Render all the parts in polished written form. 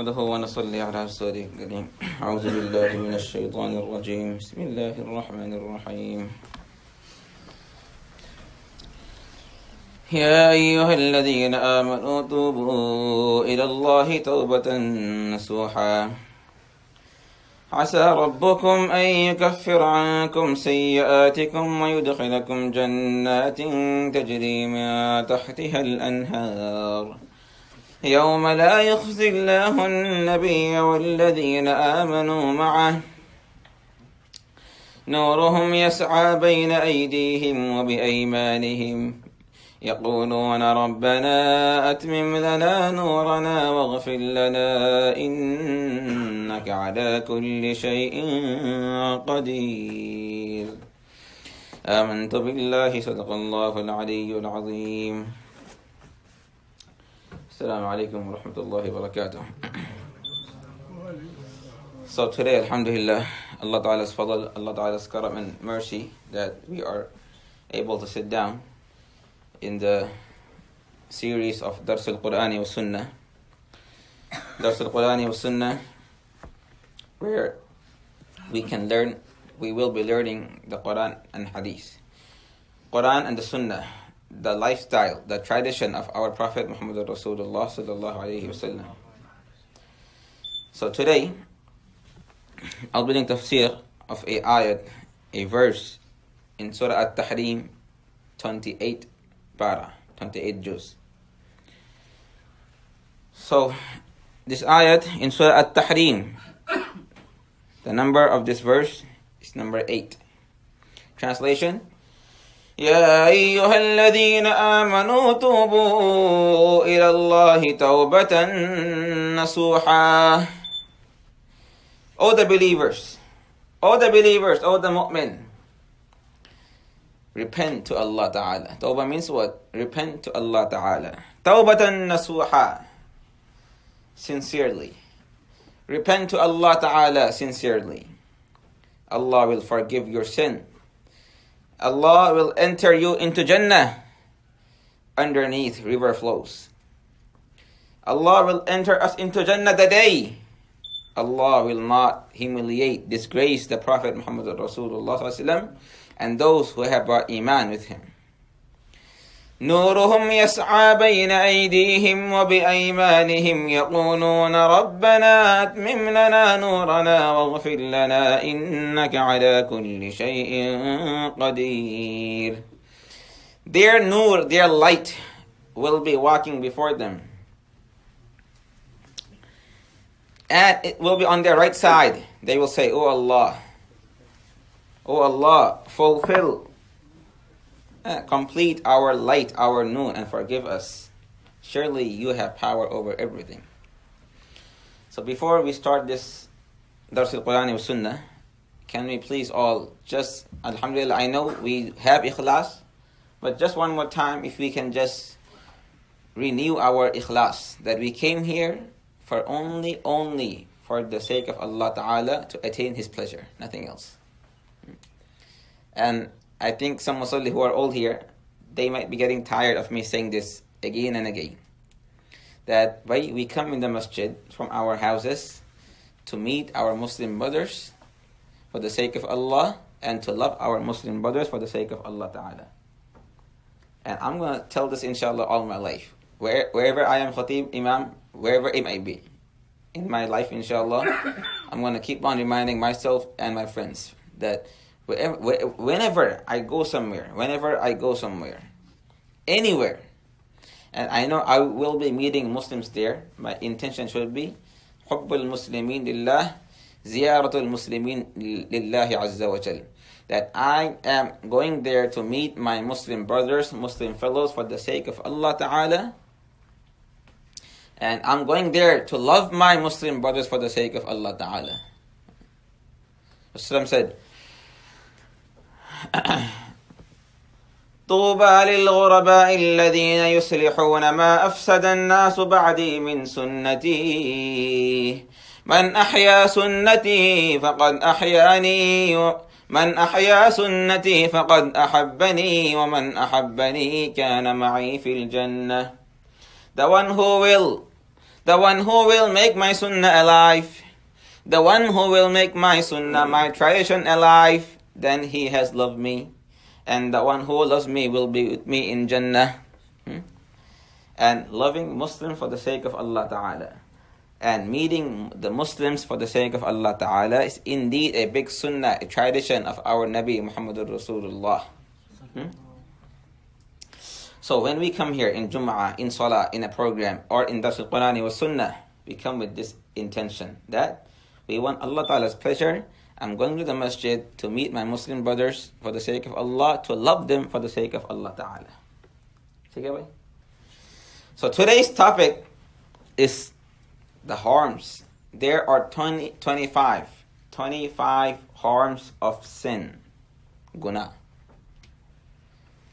نحمده ونصلي على رسوله الكريم. أعوذ بالله من الشيطان الرجيم. بسم الله الرحمن الرحيم. يا أيها الذين آمنوا توبوا إلى الله توبة نصوحا عسى ربكم أن يكفر عنكم سيئاتكم ويدخلكم جنات تجري من تحتها الأنهار يوم لا يخزي الله النبي والذين آمنوا معه نورهم يسعى بين أيديهم وبأيمانهم يقولون ربنا أتمم لنا نورنا واغفر لنا إنك على كل شيء قدير. آمنت بالله صدق الله العلي العظيم. Assalamu alaikum wa rahmatullahi wa barakatuh. So today, alhamdulillah, Allah Ta'ala's fadl, Allah Ta'ala's karam and mercy that we are able to sit down in the series of DARSUL Quran wa Sunnah. DARSUL Quran wa Sunnah, where we will be learning the Quran and Hadith. Quran and the Sunnah, the lifestyle, the tradition of our Prophet Muhammad Rasulullah sallallahu alayhi wasallam. So today, I'll be doing tafsir of a ayat, a verse in Surah At-Tahrim, 28 para, 28 juz. So, this ayat in Surah At-Tahrim, the number of this verse is number 8. Translation: يا أيها الذين آمنوا توبوا إلى الله توبة نصوحا. O the believers, O the mu'min, repent to Allah Ta'ala. Tawbah means what? Repent to Allah Ta'ala. Tawbatan nasuha, sincerely. Repent to Allah Ta'ala sincerely. Allah will forgive your sin. Allah will enter you into Jannah underneath river flows. Allah will enter us into Jannah the day Allah will not humiliate, disgrace the Prophet Muhammad Rasulullah ﷺ and those who have brought Iman with him. نورهم يسعى بين أيديهم وبأيمانهم يقولون ربنا أتمم لنا نورنا واغفر لنا إنك على كل شيء قدير. Their nur, their light, will be walking before them, and it will be on their right side. They will say, O Allah, fulfill, complete our light, our nur, and forgive us. Surely you have power over everything. So before we start this DARSUL Quran wa Sunnah, can we please all just, alhamdulillah, I know we have ikhlas, but just one more time, if we can just renew our ikhlas, that we came here for only for the sake of Allah Ta'ala, to attain His pleasure, nothing else. And I think some Musalli who are old here, they might be getting tired of me saying this again and again. That we come in the masjid from our houses to meet our Muslim brothers for the sake of Allah, and to love our Muslim brothers for the sake of Allah Ta'ala. And I'm going to tell this inshallah all my life. Wherever I am Khatib, Imam, wherever it may be in my life, inshallah, I'm going to keep on reminding myself and my friends that whenever I go somewhere, anywhere, and I know I will be meeting Muslims there, my intention should be Hubbul Muslimin Lillah, Ziyaratul Muslimin Lillahi Azza wa Jal. That I am going there to meet my Muslim brothers, Muslim fellows for the sake of Allah Ta'ala. And I'm going there to love my Muslim brothers for the sake of Allah Ta'ala. Rasulullah said, طوبى للغرباء الذين يصلحون ما أفسد الناس بعدي من سنتي من أحيا سنتي فقد أحياني من أحيا سنتي فقد أحبني ومن أحبني كان معي في الجنة. The one who will The one who will make my sunnah alive. The one who will make my sunnah, my tradition alive. Then he has loved me. And the one who loves me will be with me in Jannah. And loving Muslims for the sake of Allah Ta'ala. And meeting the Muslims for the sake of Allah Ta'ala is indeed a big sunnah, a tradition of our Nabi Muhammadur Rasulullah. So when we come here in Jum'ah, in Salah, in a program, or in Darsul Quran wa Sunnah, we come with this intention that we want Allah Ta'ala's pleasure. I'm going to the masjid to meet my Muslim brothers for the sake of Allah, to love them for the sake of Allah Ta'ala. Take it away. So today's topic is the harms. There are 25 harms of sin, guna.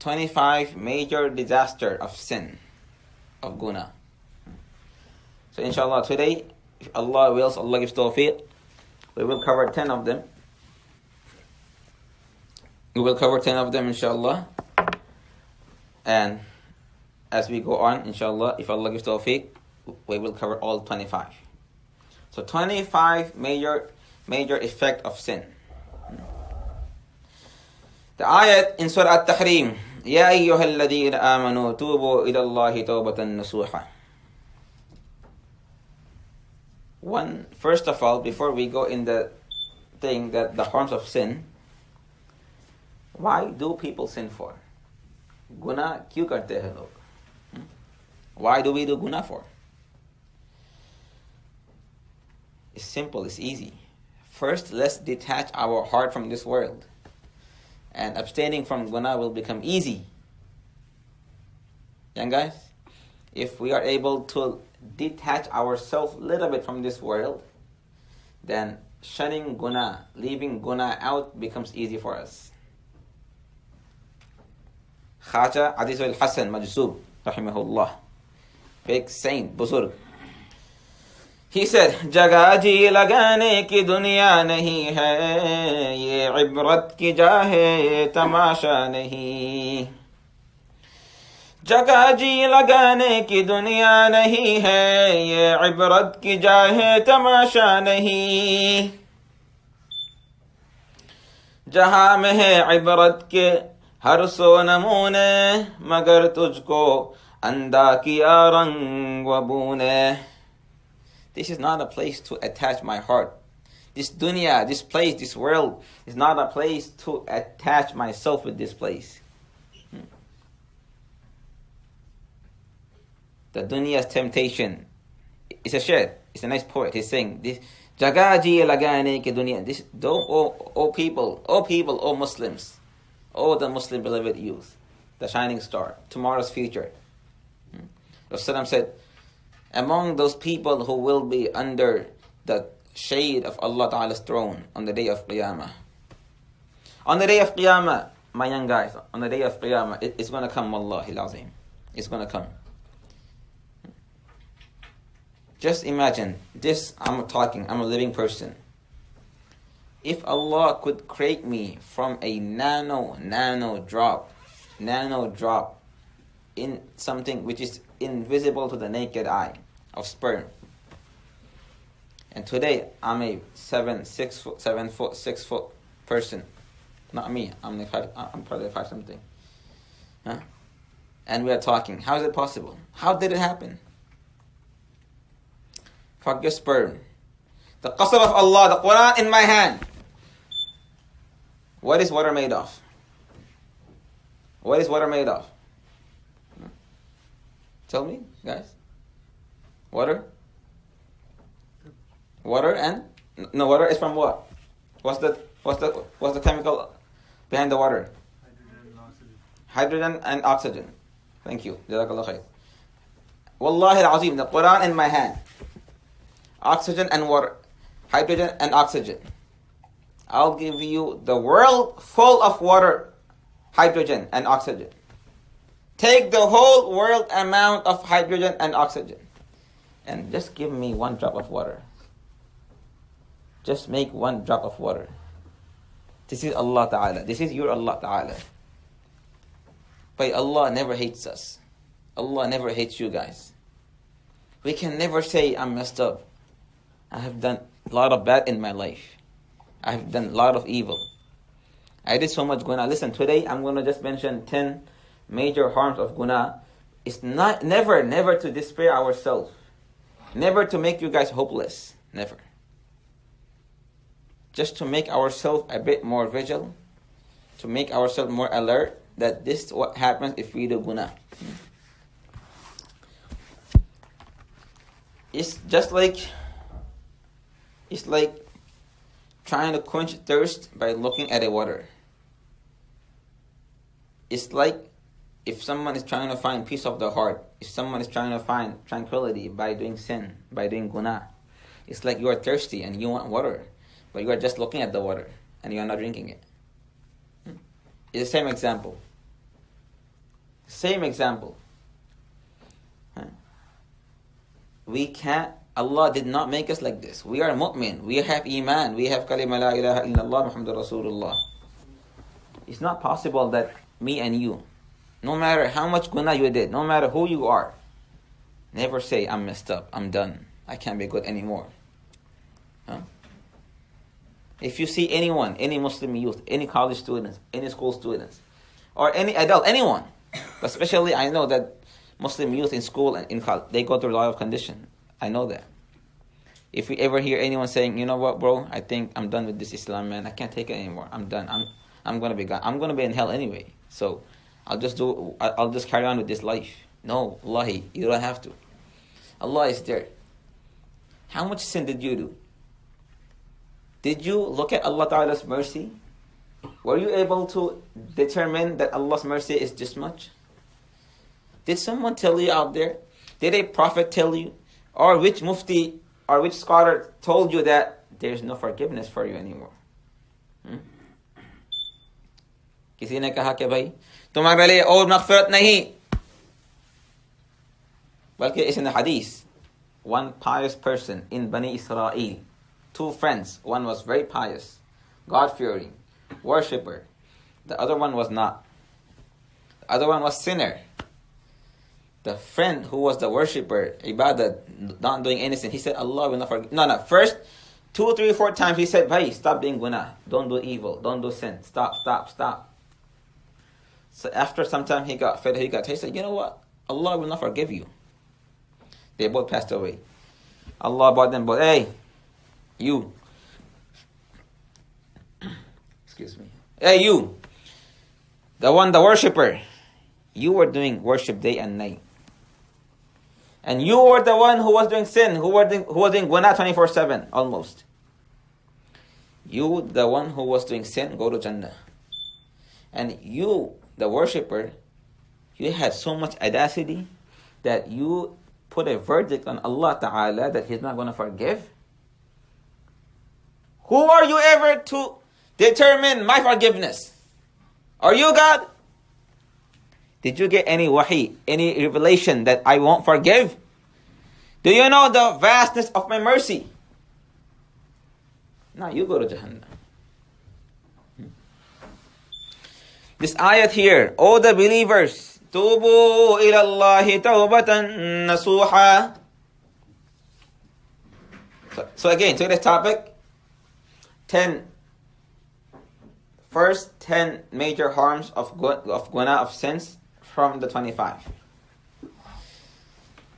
25 major disaster of sin, of guna. So inshallah today, if Allah wills, Allah gives tawfiq, we will cover 10 of them. We will cover 10 of them inshallah. And as we go on, inshallah, if Allah gives tawfiq, we will cover all 25. So 25 major effect of sin. The ayat in Surah At-Tahrim, Ya ayyuhal ladhina amanu tubu ila Allahi tawbatan nasuha. First of all, before we go in the thing that the harms of sin, why do people sin for? Guna kyun karte hai log? Why do we do guna for? It's simple, it's easy. First, let's detach our heart from this world. And abstaining from guna will become easy. Young guys, if we are able to detach ourselves a little bit from this world, then shunning guna, leaving guna out becomes easy for us. Khaja Adizul Hasan Majzub, rahimahullah, big saint, buzurg. He said, जगह जी लगाने की दुनिया नहीं है, ये इबरत की जा है, तमाशा नहीं. जगह जी लगाने की दुनिया नहीं है, ये इबरत की जा है, तमाशा नहीं. जहां में है इबरत के हर सो नमूने, मगर तुझको अंधा किया रंग व बूने. This is not a place to attach my heart. This dunya, this place, this world is not a place to attach myself with this place. The dunya's temptation. It's a shair. It's a nice poet. He's saying this. Jaga ji lagane ke dunya. This, oh people, oh Muslims, oh the Muslim beloved youth, the shining star, tomorrow's future. Rasulullah said, among those people who will be under the shade of Allah Ta'ala's throne on the day of Qiyamah. On the day of Qiyamah, my young guys, on the day of Qiyamah, it's going to come, Wallahi al-Azim. It's going to come. Just imagine, this, I'm a living person. If Allah could create me from a nano drop in something which is invisible to the naked eye of sperm. And today I'm a 6 foot person. Not me. I'm probably 5 something. Huh? And we are talking. How is it possible? How did it happen? Fuck your sperm. The qasam of Allah, the Quran in my hand. What is water made of? What is water made of? Tell me, guys. Water? Water and no, water is from what? What's the chemical behind the water? Hydrogen and oxygen. Thank you. JazakAllahu Khiran. Wallahi al-Azim, the Quran in my hand. Oxygen and water. Hydrogen and oxygen. I'll give you the world full of water, hydrogen and oxygen. Take the whole world amount of hydrogen and oxygen and just give me 1 drop of water. Just make 1 drop of water. This is Allah Ta'ala. This is your Allah Ta'ala. But Allah never hates us. Allah never hates you guys. We can never say, I'm messed up. I have done a lot of bad in my life. I have done a lot of evil. I did so much guna. Listen, today I'm going to just mention 10 major harms of guna. It's never to despair ourselves. Never to make you guys hopeless. Never. Just to make ourselves a bit more vigilant. To make ourselves more alert that this is what happens if we do guna. It's like trying to quench thirst by looking at the water. It's like if someone is trying to find peace of the heart, if someone is trying to find tranquility by doing sin, by doing guna, it's like you are thirsty and you want water, but you are just looking at the water and you are not drinking it. It's the same example. Same example. We can't, Allah did not make us like this. We are mu'min. We have iman. We have kalima la ilaha illallah Muhammadur Rasulullah. It's not possible that me and you, no matter how much guna you did, no matter who you are, never say, I'm messed up, I'm done, I can't be good anymore. If you see anyone, any Muslim youth, any college students, any school students, or any adult, anyone, but especially I know that Muslim youth in school and in college, they go through a lot of condition. I know that. If we ever hear anyone saying, you know what, bro, I think I'm done with this Islam, man, I can't take it anymore, I'm done, I'm gonna be gone, I'm gonna be in hell anyway, so I'll just carry on with this life. No, wallahi, you don't have to. Allah is there. How much sin did you do? Did you look at Allah Ta'ala's mercy? Were you able to determine that Allah's mercy is this much? Did someone tell you out there? Did a prophet tell you? Or which mufti or which scholar told you that there's no forgiveness for you anymore? किसी ने कहा कि भाई तुम्हारे लिए और मग़फ़िरत नहीं, बल्कि इस hadith, one pious person in Bani Israel, two friends, one was very pious, God-fearing, worshipper, the other one was not. The other one was sinner. The friend who was the worshipper, ibadah, not doing anything, he said, Allah will not forgive. No, first 2, 3, 4 times he said, bhai, stop doing guna, don't do evil, don't do sin, stop. So after some time he got fed, he said, you know what, Allah will not forgive you. They both passed away. Allah brought them both, hey, you, excuse me, hey you, the worshipper, you were doing worship day and night. And you were the one who was doing sin, who was doing guna 24/7 almost. You, the one who was doing sin, go to Jannah. And you, the worshipper, you had so much audacity that you put a verdict on Allah Ta'ala that He's not going to forgive. Who are you ever to determine my forgiveness? Are you God? Did you get any wahi, any revelation that I won't forgive? Do you know the vastness of my mercy? Now you go to Jahannam. This ayat here, O the believers, Tubu ilallahi tawbatan nasuha. So again, to this topic, 10 major harms of guna, of sins, from the 25.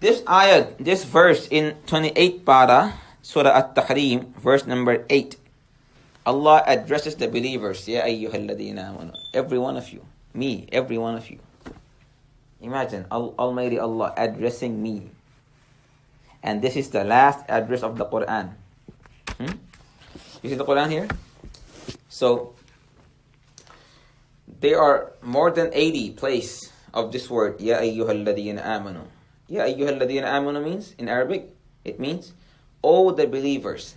This ayat, this verse in 28 para, Surah At-Tahrim, verse number 8, Allah addresses the believers, Ya ayyuhalladhina amanu, every one of you, me, every one of you. Imagine Almighty Allah addressing me. And this is the last address of the Quran. You see the Quran here? So, there are more than 80 places of this word, Ya ayyuhalladhina amanu. Ya ayyuhalladhina amanu means, in Arabic, it means, O the believers.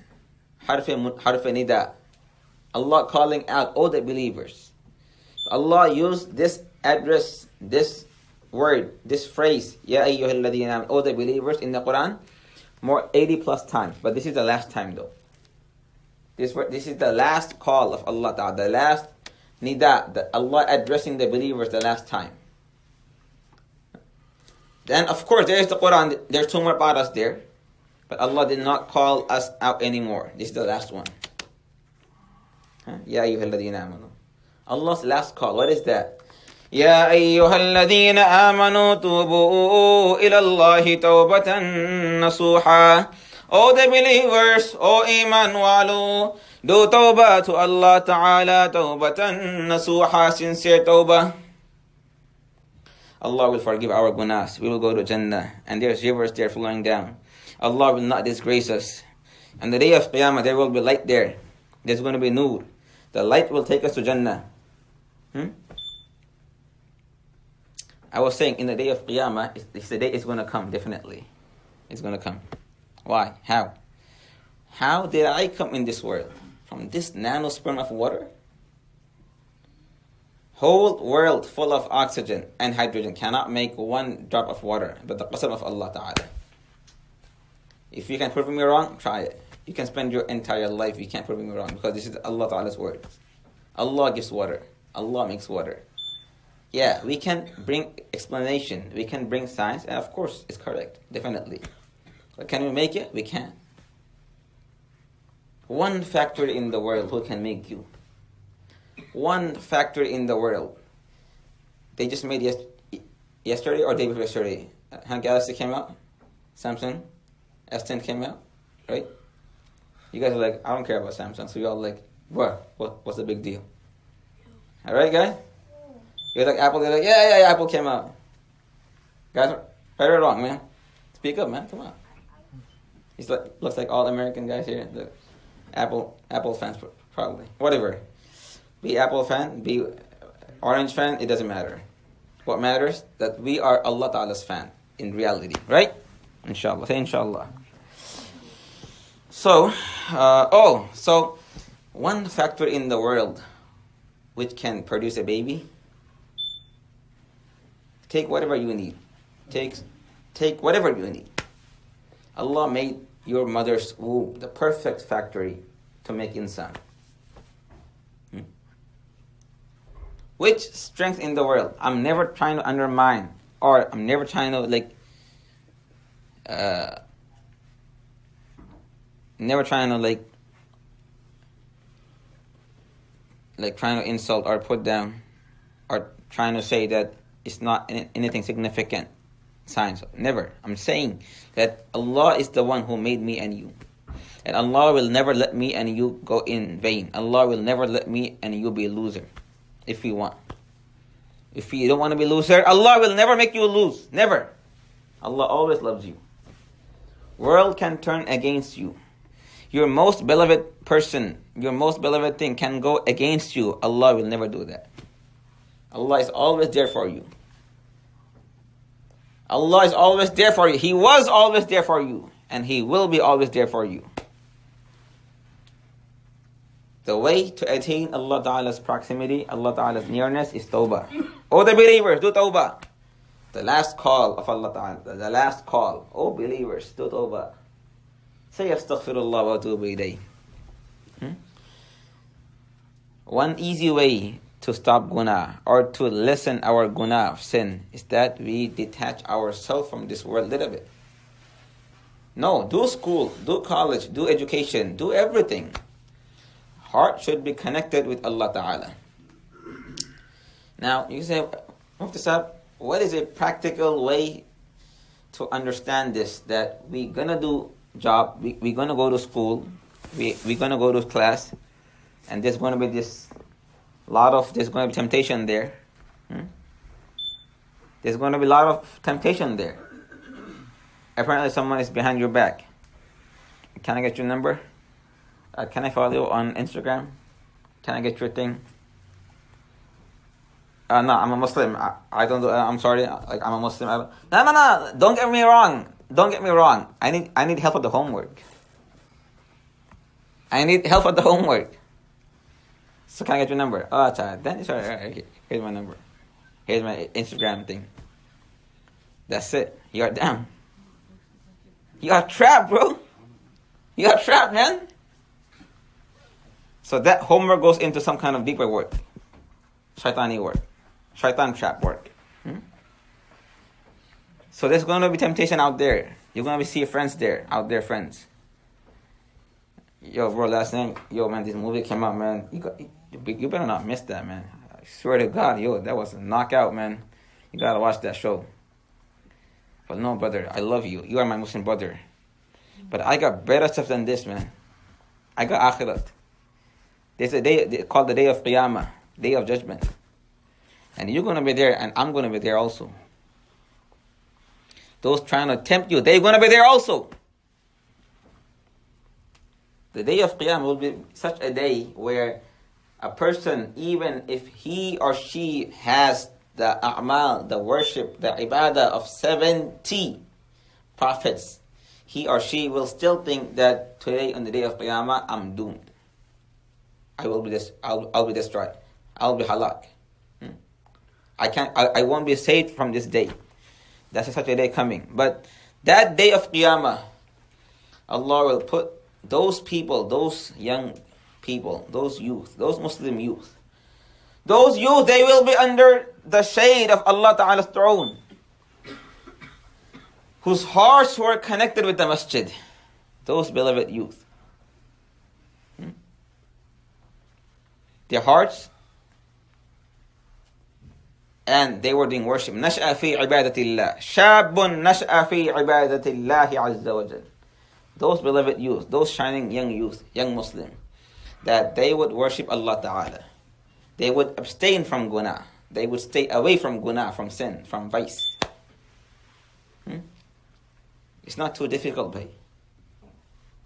Harf nida. Allah calling out, O the believers. Allah used this address, this word, this phrase, Ya ayyuhalladhina amanu, O the believers, in the Quran, more 80 plus times. But this is the last time though. This is the last call of Allah Ta'ala, the last nida, Allah addressing the believers the last time. Then of course there is the Quran. There's 2 more paras there. But Allah did not call us out anymore. This is the last one. Ya ayyuhalladhina amanu. Allah's last call. What is that? Ya ayyuhalladhina amanu tubu ila Allahi tawbatan nasuha. O the believers, O iman walu, do tawbah to Allah Ta'ala, tawbatan nasuha, sincere tawbah. Allah will forgive our gunas. We will go to Jannah. And there's rivers there flowing down. Allah will not disgrace us. On the day of Qiyamah, there will be light there. There's going to be nur. The light will take us to Jannah. I was saying, in the day of Qiyamah, it's the day it's going to come, definitely. It's going to come. Why? How? How did I come in this world? From this nanosperm of water? Whole world full of oxygen and hydrogen cannot make 1 drop of water, but the qasam of Allah Ta'ala. If you can prove me wrong, try it. You can spend your entire life, you can't prove me wrong, because this is Allah Ta'ala's word. Allah gives water. Allah makes water. Yeah, we can bring explanation, we can bring science, and of course it's correct, definitely. But can we make it? We can. 1 factory in the world who can make you. 1 factory in the world. They just made yesterday or day before yesterday. Galaxy came out. Samsung S10 came out. Right? You guys are like, I don't care about Samsung. So you're all like, what's the big deal? Alright, guys? You're like Apple. They're like, yeah, Apple came out. Guys, right or wrong, man? Speak up, man. Come on. He's like, looks like all American guys here. The Apple fans, probably. Whatever. Be Apple fan, be Orange fan, it doesn't matter. What matters that we are Allah Ta'ala's fan in reality, right? Inshallah. Say inshallah. So, so 1 factor in the world which can produce a baby. Take whatever you need. Take whatever you need. Allah made your mother's womb the perfect factory to make insan. Which strength in the world? I'm never trying to undermine, or I'm never trying to trying to insult or put down, or trying to say that it's not anything significant. Science, never. I'm saying that Allah is the one who made me and you. And Allah will never let me and you go in vain. Allah will never let me and you be a loser. If we want. If you don't want to be a loser, Allah will never make you lose. Never. Allah always loves you. World can turn against you. Your most beloved person, your most beloved thing can go against you. Allah will never do that. Allah is always there for you. Allah is always there for you. He was always there for you. And He will be always there for you. The way to attain Allah Ta'ala's proximity, Allah Ta'ala's nearness is tawbah. Oh, the believers, do tawbah. The last call of Allah Ta'ala. The last call. Oh, believers, do tawbah. Say astaghfirullah wa atubu ilayh. 1 easy way to stop guna or to lessen our guna of sin is that we detach ourselves from this world a little bit. No, do school, do college, do education, do everything. Heart should be connected with Allah Ta'ala. Now, you say, Mufti Sahib, what is a practical way to understand this? That we're going to do job, we're going to go to school, we're going to go to class, and there's going to be there's going to be temptation there. There's going to be a lot of temptation there. Apparently someone is behind your back. Can I get your number? Can I follow you on Instagram? Can I get your thing? No, I'm a Muslim. I don't do. I'm sorry. I'm a Muslim. No. Don't get me wrong. I need help with the homework. So can I get your number? Oh, child. Then it's alright. Here's my number. Here's my Instagram thing. That's it. You are down. You are trapped, bro. You are trapped, man. So that homework goes into some kind of deeper work. Shaitani work. Shaitan trap work. So there's going to be temptation out there. You're going to see friends there, out there, friends. Yo, bro, last night, yo, man, this movie came out, man. You better not miss that, man. I swear to God, yo, that was a knockout, man. You got to watch that show. But no, brother, I love you. You are my Muslim brother. But I got better stuff than this, man. I got akhirat. There's a day called the day of Qiyamah, day of judgment. And you're going to be there, and I'm going to be there also. Those trying to tempt you, they're going to be there also. The day of Qiyamah will be such a day where a person, even if he or she has the a'mal, the worship, the ibadah of 70 prophets, he or she will still think that today on the day of Qiyamah, I'm doomed. I'll be destroyed. I'll be halak. I won't be saved from this day. That's such a day coming. But that day of Qiyamah, Allah will put those people, those young people, those youth, those Muslim youth, those youth, they will be under the shade of Allah Ta'ala's throne, whose hearts were connected with the masjid. Those beloved youth. Their hearts, and they were doing worship. نشأ في عبادة الله. شاب نشأ في عبادة الله عز وجل. Those beloved youth, those shining young youth, young Muslim, that they would worship Allah Ta'ala. They would abstain from guna. They would stay away from guna, from sin, from vice. It's not too difficult, bhai.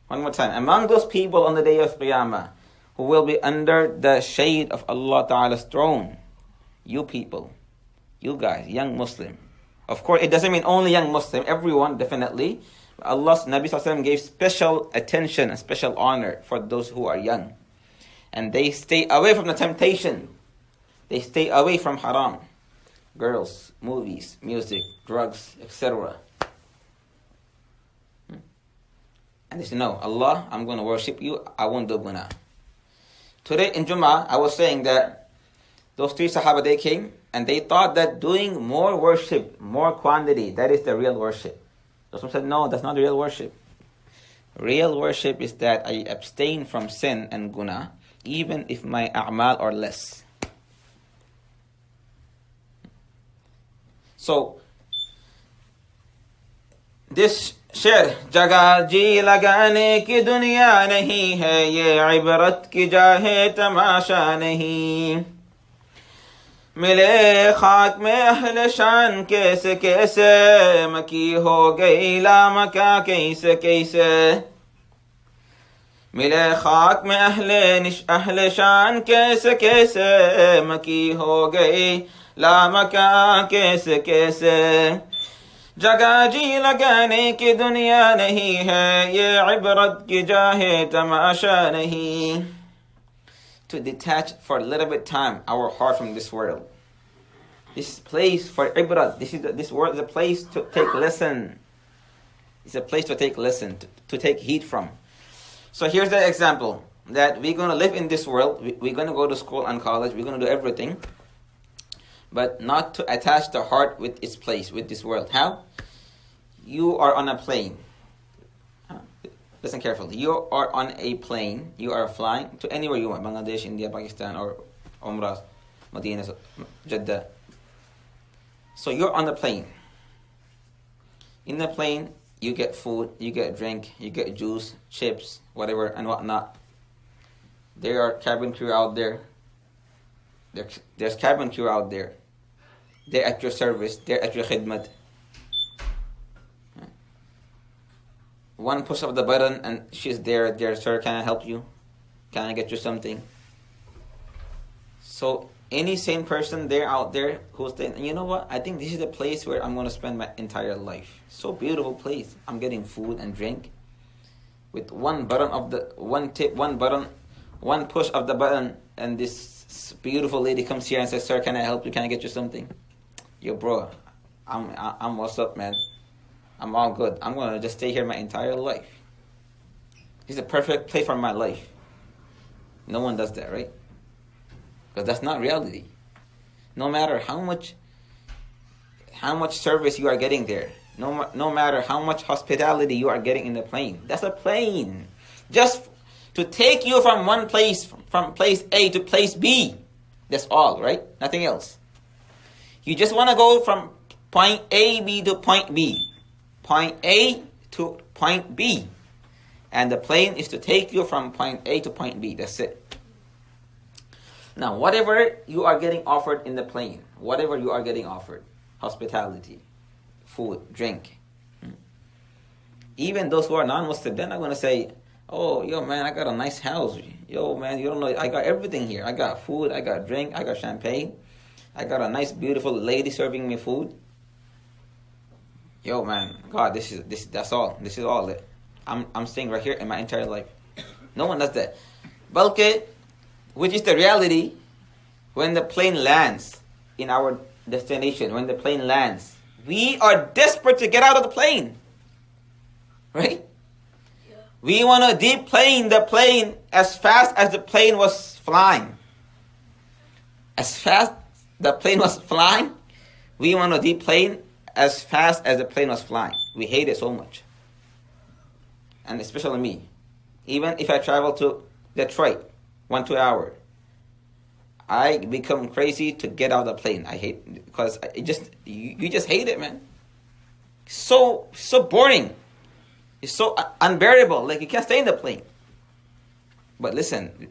One more time. Among those people on the day of Qiyamah, who will be under the shade of Allah Ta'ala's throne, you people, you guys, young Muslim. Of course, it doesn't mean only young Muslim, everyone, definitely. Allah's Nabi Sallallahu Alaihi Wasallam gave special attention and special honor for those who are young. And they stay away from the temptation. They stay away from haram. Girls, movies, music, drugs, etc. And they say, no, Allah, I'm going to worship you. I won't do guna. Today in Jummah, I was saying that those three Sahaba, they came and they thought that doing more worship, more quantity, that is the real worship. Rasul said, no, that's not real worship. Real worship is that I abstain from sin and guna, even if my a'mal are less. So, this शेर जगह जी लगाने की दुनिया नहीं है, ये इबरत की जाहे तमाशा नहीं. मिले खाक में अहले शान कैसे कैसे, मकी हो गई लामका कैसे कैसे. मिले खाक में अहले शान कैसे कैसे, मकी हो गई लामका कैसे कैसे. जगह जी लगाने की दुनिया नहीं है, ये इबरत की जाहे तमाशा नहीं. To detach for a little bit time our heart from this world. This place for ibrat. This world is a place to take lesson. It's a place to take lesson, to take heed from. So here's the example, that we're going to live in this world. We're going to go to school and college. We're going to do everything. But not to attach the heart with its place, with this world. How? You are on a plane. Listen carefully. You are on a plane. You are flying to anywhere you want. Bangladesh, India, Pakistan, or Umrah, Medina, Jeddah. So you're on the plane. In the plane, you get food, you get drink, you get juice, chips, whatever, and whatnot. There are cabin crew out there. There's cabin crew out there. They're at your service. They're at your khidmat. One push of the button and she's there. There, sir, can I help you? Can I get you something? So any sane person there out there who's saying, you know what? I think this is the place where I'm going to spend my entire life. So beautiful place. I'm getting food and drink. With one push of the button, and this beautiful lady comes here and says, sir, can I help you? Can I get you something? Yo, bro, I'm what's up, man? I'm all good. I'm going to just stay here my entire life. This is the perfect place for my life. No one does that, right? Because that's not reality. No matter how much service you are getting there, no matter how much hospitality you are getting in the plane. That's a plane. Just to take you from one place, from place A to place B. That's all, right? Nothing else. You just want to go from point A, B to point B. Point A to point B. And the plane is to take you from point A to point B. That's it. Now, whatever you are getting offered in the plane, whatever you are getting offered, hospitality, food, drink. Even those who are non-Muslim, they're not going to say, oh, yo, man, I got a nice house. Yo, man, you don't know, I got everything here. I got food, I got drink, I got champagne. I got a nice, beautiful lady serving me food. Yo, man, God, that's all. This is all that I'm staying right here in my entire life. No one does that. Balki, which is the reality, when the plane lands in our destination, when the plane lands, we are desperate to get out of the plane. Right? Yeah. We want to deplane the plane as fast as the plane was flying. As fast the plane was flying, we want to deplane as fast as the plane was flying. We hate it so much. And especially me. Even if I travel to Detroit, 1-2 hours, I become crazy to get out of the plane. I hate it because you just hate it, man. So boring. It's so unbearable. Like you can't stay in the plane. But listen,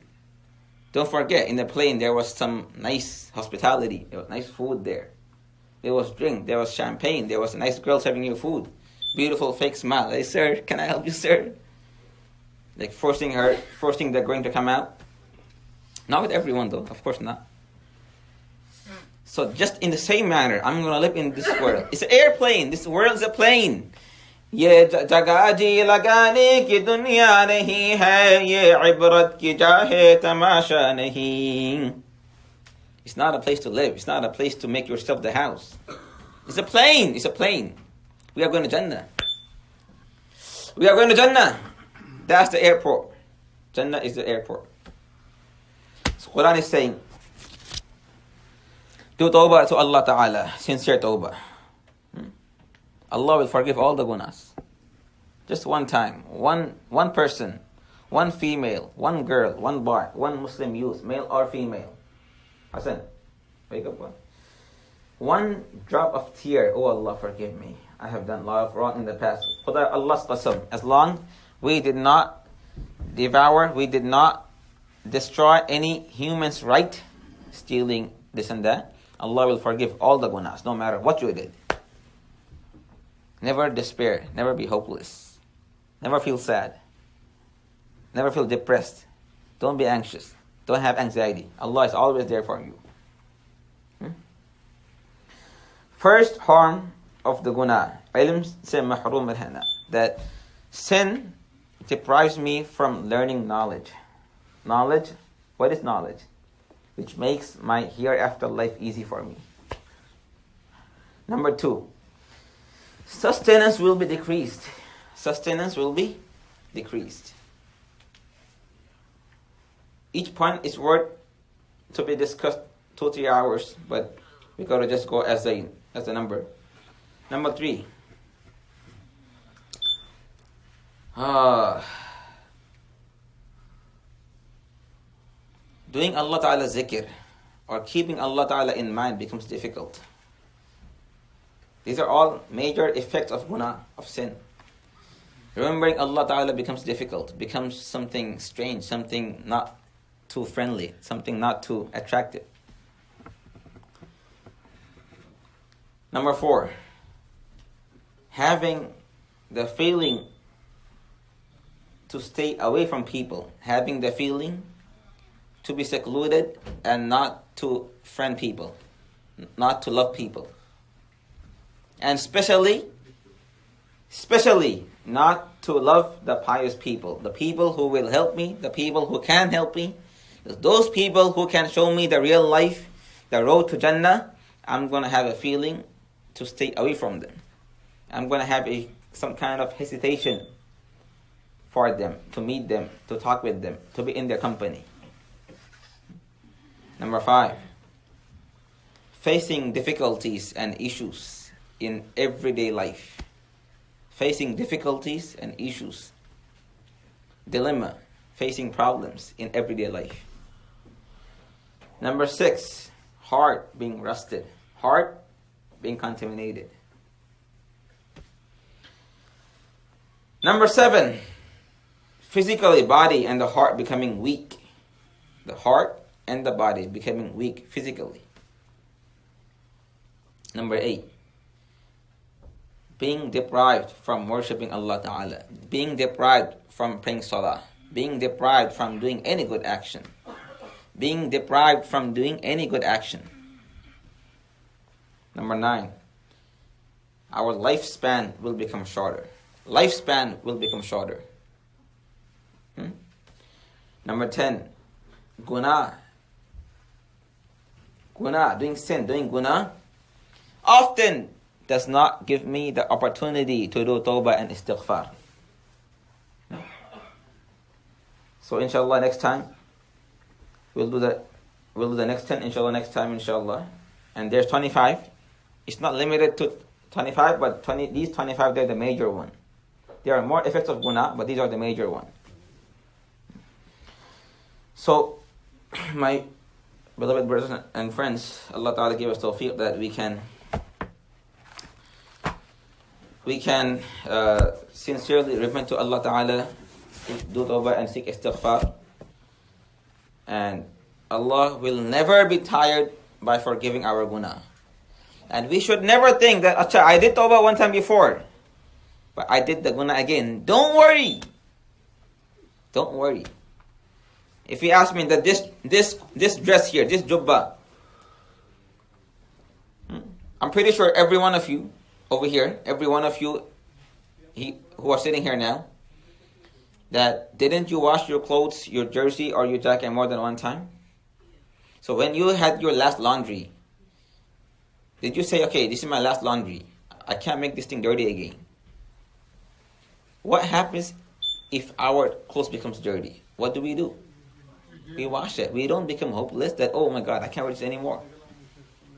don't forget, in the plane there was some nice hospitality. There was nice food there. There was drink. There was champagne. There was a nice girl serving you food. Beautiful fake smile. Hey, sir, can I help you, sir? Like forcing the grain to come out. Not with everyone, though. Of course not. So just in the same manner, I'm going to live in this world. It's an airplane. This world is a plane. ये जगह जी लगाने की दुनिया नहीं है, ये इबरत की जाहे तमाशा नहीं. It's not a place to live. It's not a place to make yourself the house. It's a plane. It's a plane. We are going to Jannah. We are going to Jannah. That's the airport. Jannah is the airport. So Quran is saying, do tawbah to Allah Ta'ala, sincere tawbah. Allah will forgive all the gunas. Just one time. One person, one female, one girl, one boy, one Muslim youth, male or female. Hassan, wake up. One drop of tear. Oh Allah, forgive me. I have done a lot of wrong in the past. Khuda Allah's qasam. As long we did not devour, we did not destroy any human's right, stealing this and that, Allah will forgive all the gunas, no matter what you did. Never despair. Never be hopeless. Never feel sad. Never feel depressed. Don't be anxious. Don't have anxiety. Allah is always there for you. First harm of the guna, ilm se mahroom rehna, that sin deprives me from learning knowledge. Knowledge, what is knowledge? Which makes my hereafter life easy for me. Number 2, sustenance will be decreased. Sustenance will be decreased. Each point is worth to be discussed 2-3 hours, but we gotta just go as a number. Number 3. Doing Allah Ta'ala zikr or keeping Allah Ta'ala in mind becomes difficult. These are all major effects of guna, of sin. Remembering Allah Ta'ala becomes difficult, becomes something strange, something not too friendly, something not too attractive. Number 4, having the feeling to stay away from people, having the feeling to be secluded and not to friend people, not to love people. And especially not to love the pious people, the people who will help me, the people who can help me, those people who can show me the real life, the road to Jannah. I'm going to have a feeling to stay away from them. I'm going to have some kind of hesitation for them, to meet them, to talk with them, to be in their company. Number 5, facing difficulties and issues in everyday life. facing difficulties and issues. Dilemma, facing problems in everyday life. Number 6, heart being rusted. Heart being contaminated. Number 7, physically, body and the heart becoming weak. The heart and the body becoming weak physically. Number 8, being deprived from worshipping Allah Ta'ala. Being deprived from praying salah. Being deprived from doing any good action. Being deprived from doing any good action. Number 9, our lifespan will become shorter. Lifespan will become shorter. Number 10, guna. Guna, doing sin, doing guna, often does not give me the opportunity to do tawbah and istighfar. So inshallah next time, we'll do the next 10 inshallah next time inshallah. And there's 25. It's not limited to 25, but these 25, they're the major one. There are more effects of guna, but these are the major one. So, my beloved brothers and friends, Allah Ta'ala give us tawfiq that we can sincerely repent to Allah Ta'ala, do tawbah and seek istighfar. And Allah will never be tired by forgiving our guna. And we should never think that, Acha, I did tawbah one time before, but I did the guna again. Don't worry. Don't worry. If you ask me that this dress here, this jubba, I'm pretty sure every one of you over here, every one of you who are sitting here now, that didn't you wash your clothes, your jersey or your jacket more than one time? So when you had your last laundry, did you say, okay, this is my last laundry, I can't make this thing dirty again? What happens if our clothes becomes dirty? What do? We wash it. We don't become hopeless that, oh my God, I can't wear this anymore.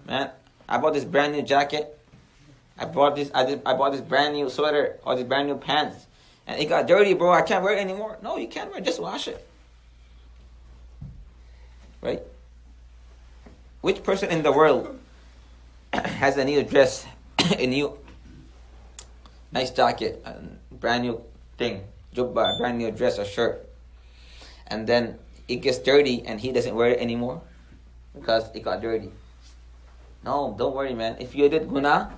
Man, I bought this brand new jacket. I bought this brand new sweater or this brand new pants. And it got dirty, bro. I can't wear it anymore. No, you can't wear it. Just wash it. Right? Which person in the world has a new dress, a new nice jacket, a brand new thing, jubba, a brand new dress or shirt, and then it gets dirty and he doesn't wear it anymore because it got dirty? No, don't worry, man. If you did guna,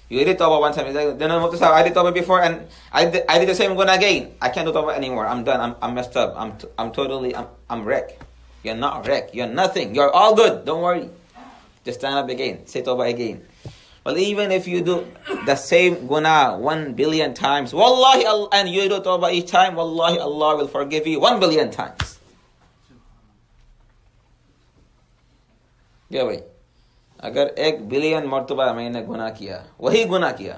you did tawbah one time. I did tawbah before and I did the same guna again. I can't do tawbah anymore. I'm done. I'm messed up. I'm wrecked. You're not wrecked. You're nothing. You're all good. Don't worry. Just stand up again. Say tawbah again. Well, even if you do the same guna 1 billion times, wallahi, and you do tawbah each time, wallahi, Allah will forgive you 1 billion times. क्या भाई, अगर 1 billion मरतबा मैंने गुनाह किया, वही गुनाह किया,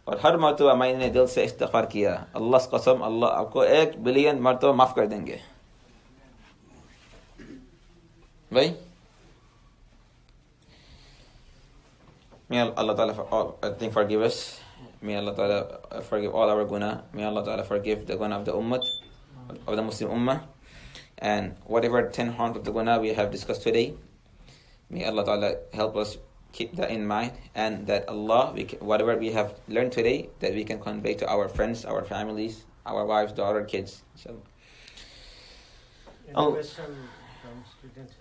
और हर मरतबा मैंने दिल से इस्तिग़फ़ार किया, अल्लाह की कसम, अल्लाह आपको 1 बिलियन मरतबा माफ कर देंगे भाई. May Allah Ta'ala forgive us. May Allah Ta'ala forgive all our guna. May Allah Ta'ala forgive the guna of the ummah, of the Muslim ummah, and whatever 10 harms of the guna we have discussed today. May Allah Ta'ala help us keep that in mind, and that Allah, whatever we have learned today, that we can convey to our friends, our families, our wives, daughter, kids. So, Any question from students?